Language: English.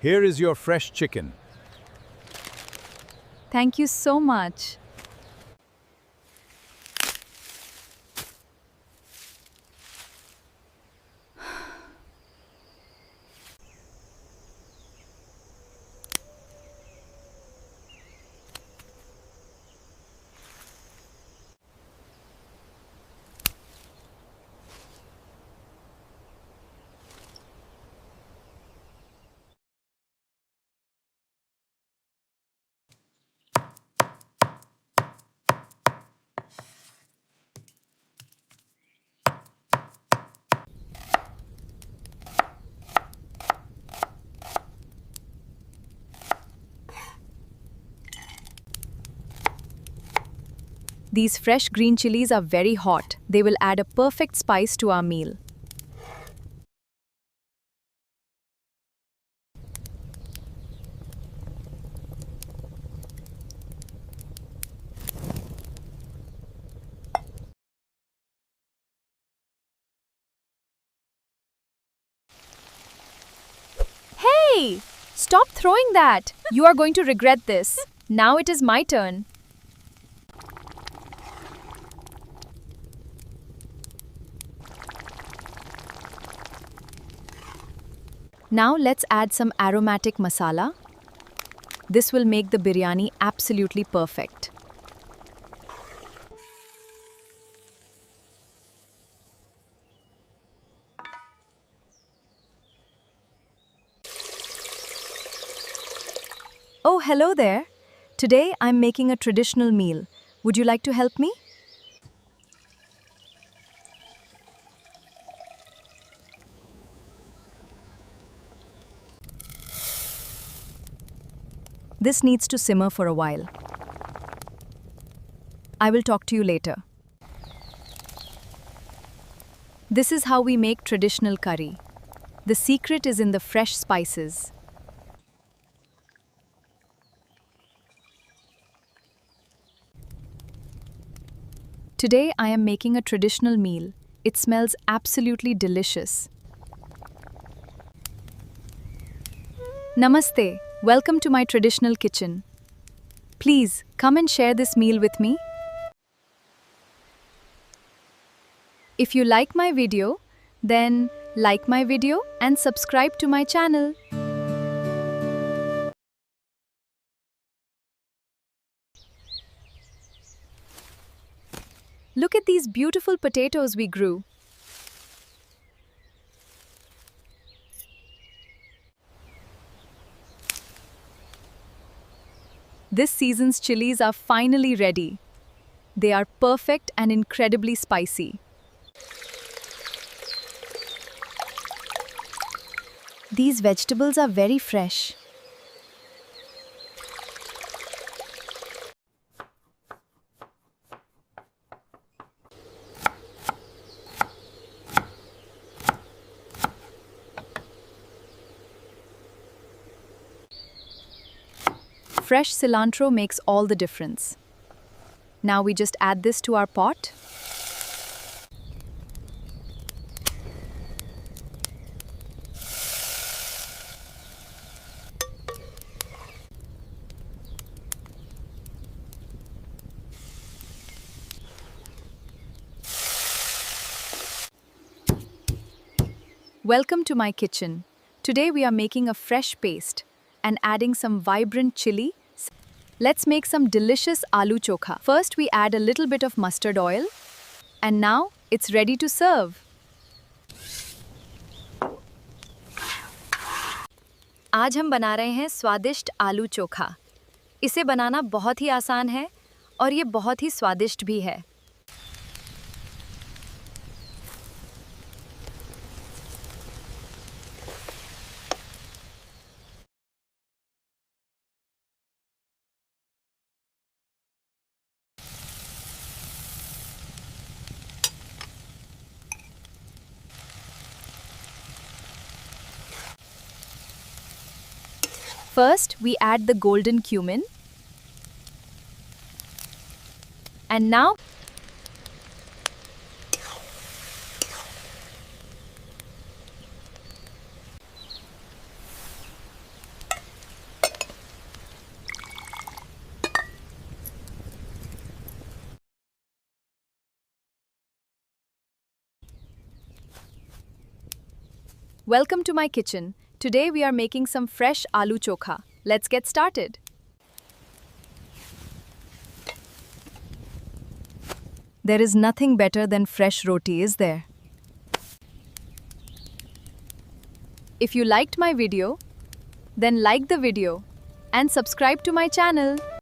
Here is your fresh chicken. Thank you so much. These fresh green chilies are very hot. They will add a perfect spice to our meal. Hey! Stop throwing that! You are going to regret this. Now it is my turn. Now let's add some aromatic masala. This will make the biryani absolutely perfect. Oh, hello there. Today I'm making a traditional meal. Would you like to help me? This needs to simmer for a while. I will talk to you later. This is how we make traditional curry. The secret is in the fresh spices. Today I am making a traditional meal. It smells absolutely delicious. Namaste. Welcome to my traditional kitchen. Please come and share this meal with me. If you like my video, then like my video and subscribe to my channel. Look at these beautiful potatoes we grew. This season's chilies are finally ready. They are perfect and incredibly spicy. These vegetables are very fresh. Fresh cilantro makes all the difference. Now we just add this to our pot. Welcome to my kitchen. Today we are making a fresh paste and adding some vibrant chili. Let's make some delicious aloo choka. First we add a little bit of mustard oil and now it's ready to serve. आज हम बना रहे हैं स्वादिष्ट आलू चोखा। इसे बनाना बहुत ही आसान है और ये बहुत ही स्वादिष्ट भी है। First, we add the golden cumin. And now, Welcome to my kitchen. Today we are making some fresh aloo choka. Let's get started. There is nothing better than fresh roti, is there? If you liked my video, then like the video and subscribe to my channel.